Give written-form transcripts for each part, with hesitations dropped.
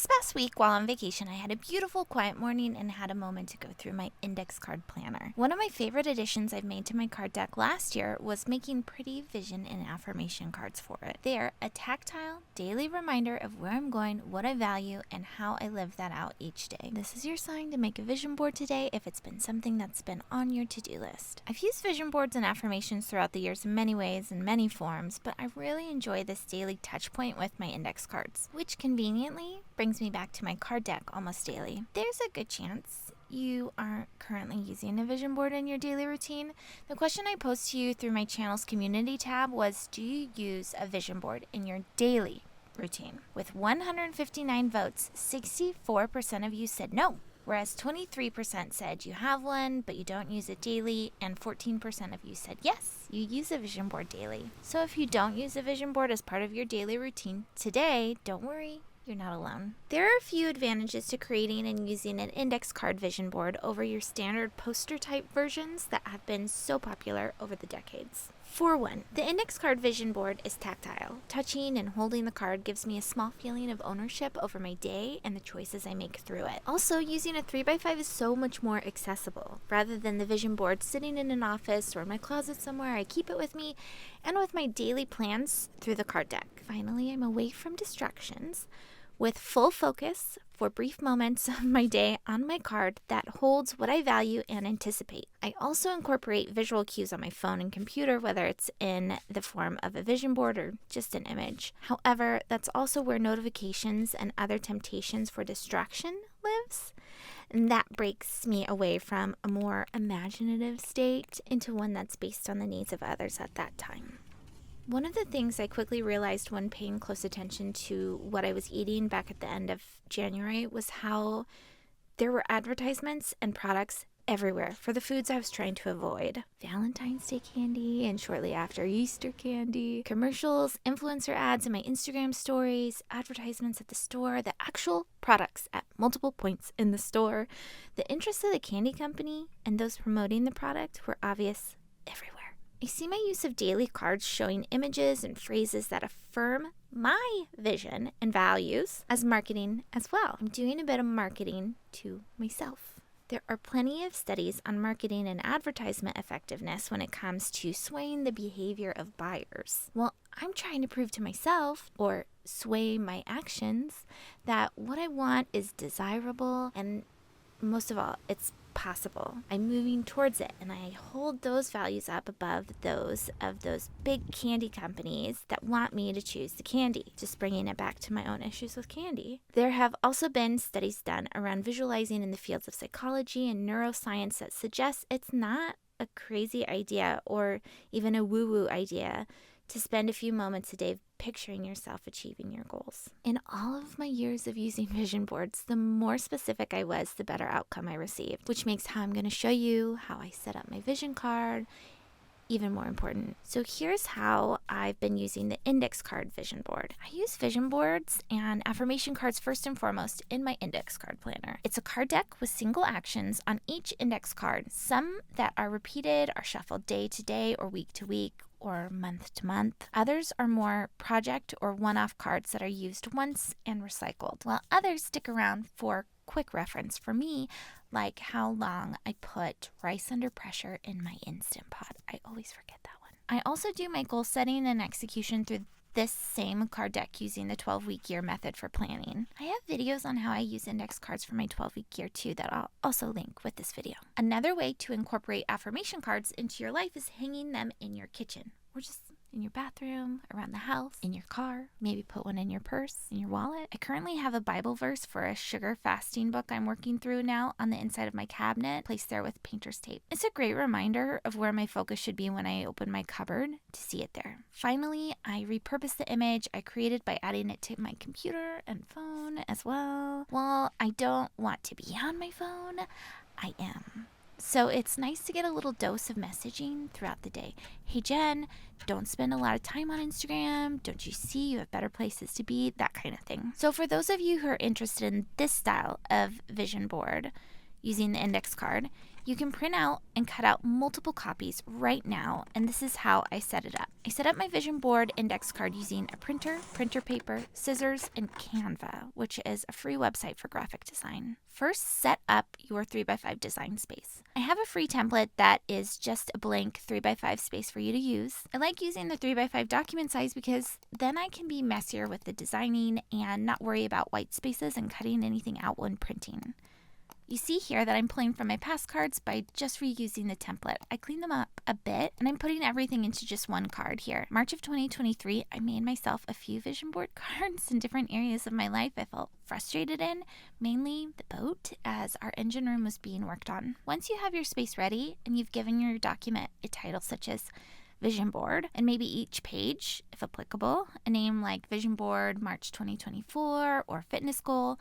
This past week, while on vacation, I had a beautiful quiet morning and had a moment to go through my index card planner. One of my favorite additions I've made to my card deck last year was making pretty vision and affirmation cards for it. They're a tactile, daily reminder of where I'm going, what I value, and how I live that out each day. This is your sign to make a vision board today if it's been something that's been on your to-do list. I've used vision boards and affirmations throughout the years in many ways and many forms, but I really enjoy this daily touch point with my index cards, which conveniently brings me back to my card deck almost daily. There's a good chance you aren't currently using a vision board in your daily routine. The question I posed to you through my channel's community tab was, do you use a vision board in your daily routine? With 159 votes, 64% of you said no, whereas 23% said you have one, but you don't use it daily, and 14% of you said yes, you use a vision board daily. So if you don't use a vision board as part of your daily routine today, don't worry. You're not alone. There are a few advantages to creating and using an index card vision board over your standard poster type versions that have been so popular over the decades. For one, the index card vision board is tactile. Touching and holding the card gives me a small feeling of ownership over my day and the choices I make through it. Also, using a 3x5 is so much more accessible. Rather than the vision board sitting in an office or in my closet somewhere, I keep it with me and with my daily plans through the card deck. Finally, I'm away from distractions with full focus for brief moments of my day on my card that holds what I value and anticipate. I also incorporate visual cues on my phone and computer, whether it's in the form of a vision board or just an image. However, that's also where notifications and other temptations for distraction lives. And that breaks me away from a more imaginative state into one that's based on the needs of others at that time. One of the things I quickly realized when paying close attention to what I was eating back at the end of January was how there were advertisements and products everywhere for the foods I was trying to avoid. Valentine's Day candy and shortly after Easter candy, commercials, influencer ads in my Instagram stories, advertisements at the store, the actual products at multiple points in the store. The interests of the candy company and those promoting the product were obvious everywhere. I see my use of daily cards showing images and phrases that affirm my vision and values as marketing as well. I'm doing a bit of marketing to myself. There are plenty of studies on marketing and advertisement effectiveness when it comes to swaying the behavior of buyers. Well, I'm trying to prove to myself, or sway my actions, that what I want is desirable and most of all, it's possible. I'm moving towards it, and I hold those values up above those of those big candy companies that want me to choose the candy. Just bringing it back to my own issues with candy. There have also been studies done around visualizing in the fields of psychology and neuroscience that suggest it's not a crazy idea or even a woo-woo idea to spend a few moments a day picturing yourself achieving your goals. In all of my years of using vision boards, the more specific I was, the better outcome I received, which makes how I'm going to show you how I set up my vision card even more important. So here's how I've been using the index card vision board. I use vision boards and affirmation cards first and foremost in my index card planner. It's a card deck with single actions on each index card, some that are repeated, are shuffled day to day or week to week, or month to month. Others are more project or one-off cards that are used once and recycled, while others stick around for quick reference for me, like how long I put rice under pressure in my Instant Pot. I always forget that one. I also do my goal setting and execution through this same card deck using the 12-week year method for planning. I have videos on how I use index cards for my 12-week year too that I'll also link with this video. Another way to incorporate affirmation cards into your life is hanging them in your kitchen or just in your bathroom, around the house, in your car, maybe put one in your purse, in your wallet. I currently have a Bible verse for a sugar fasting book I'm working through now on the inside of my cabinet, placed there with painter's tape. It's a great reminder of where my focus should be when I open my cupboard to see it there. Finally, I repurposed the image I created by adding it to my computer and phone as well. While I don't want to be on my phone, I am. So it's nice to get a little dose of messaging throughout the day. Hey Jen, don't spend a lot of time on Instagram. Don't you see you have better places to be? That kind of thing. So for those of you who are interested in this style of vision board using the index card, You can print out and cut out multiple copies right now, and this is how I set it up. I set up my vision board index card using a printer paper, scissors, and Canva, which is a free website for graphic design. First, set up your 3x5 design space. I have a free template that is just a blank 3x5 space for you to use. I like using the 3x5 document size because then I can be messier with the designing and not worry about white spaces and cutting anything out when printing. You see here that I'm pulling from my past cards by just reusing the template. I cleaned them up a bit, and I'm putting everything into just one card here. March of 2023, I made myself a few vision board cards in different areas of my life I felt frustrated in, mainly the boat, as our engine room was being worked on. Once you have your space ready, and you've given your document a title such as Vision Board, and maybe each page, if applicable, a name like Vision Board March 2024 or Fitness Goal,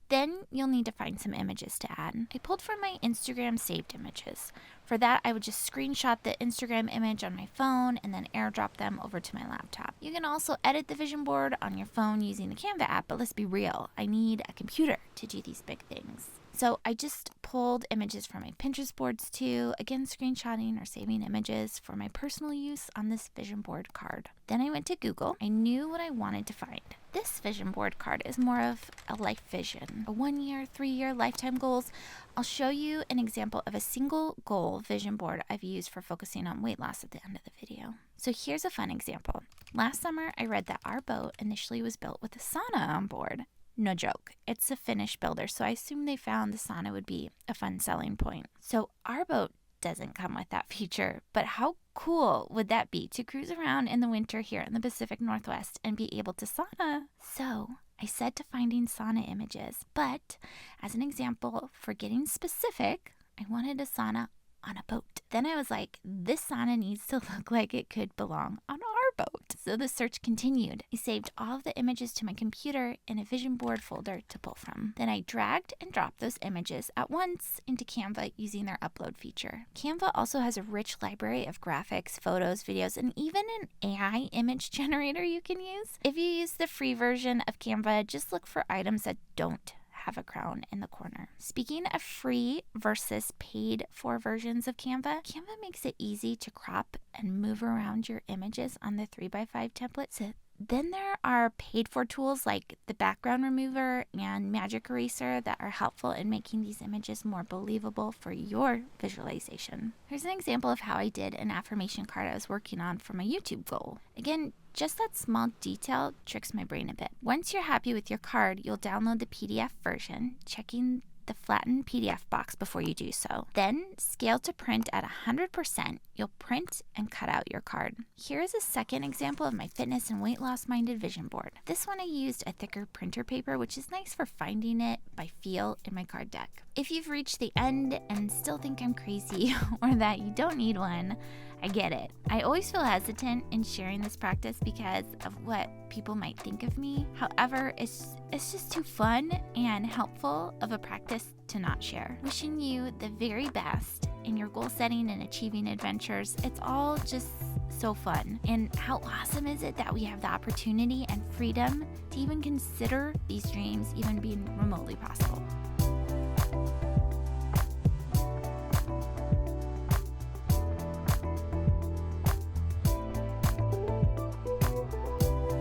then you'll need to find some images to add. I pulled from my Instagram saved images. For that, I would just screenshot the Instagram image on my phone and then airdrop them over to my laptop. You can also edit the vision board on your phone using the Canva app, but let's be real, I need a computer to do these big things. So I just pulled images from my Pinterest boards too, again screenshotting or saving images for my personal use on this vision board card. Then I went to Google. I knew what I wanted to find. This vision board card is more of a life vision, a 1 year, 3 year, lifetime goals. I'll show you an example of a single goal vision board I've used for focusing on weight loss at the end of the video. So here's a fun example. Last summer, I read that our boat initially was built with a sauna on board. No joke. It's a Finnish builder, so I assumed they found the sauna would be a fun selling point. So our boat doesn't come with that feature, but how cool would that be to cruise around in the winter here in the Pacific Northwest and be able to sauna? So I said to finding sauna images, but as an example for getting specific, I wanted a sauna on a boat. Then I was like, this sauna needs to look like it could belong on our boat. So the search continued. I saved all of the images to my computer in a vision board folder to pull from. Then I dragged and dropped those images at once into Canva using their upload feature. Canva also has a rich library of graphics, photos, videos, and even an AI image generator you can use. If you use the free version of Canva, just look for items that don't have a crown in the corner. Speaking of free versus paid for versions of Canva makes it easy to crop and move around your images on the 3x5 template. So then there are paid for tools like the background remover and magic eraser that are helpful in making these images more believable for your visualization. Here's an example of how I did an affirmation card I was working on for my YouTube goal. Again, just that small detail tricks my brain a bit. Once you're happy with your card, you'll download the PDF version, checking the flattened PDF box before you do so. Then scale to print at 100%. You'll print and cut out your card. Here is a second example of my fitness and weight loss minded vision board. This one I used a thicker printer paper, which is nice for finding it by feel in my card deck. If you've reached the end and still think I'm crazy or that you don't need one, I get it. I always feel hesitant in sharing this practice because of what people might think of me. However, it's just too fun and helpful of a practice to not share. Wishing you the very best in your goal setting and achieving adventures. It's all just so fun. And how awesome is it that we have the opportunity and freedom to even consider these dreams even being remotely possible?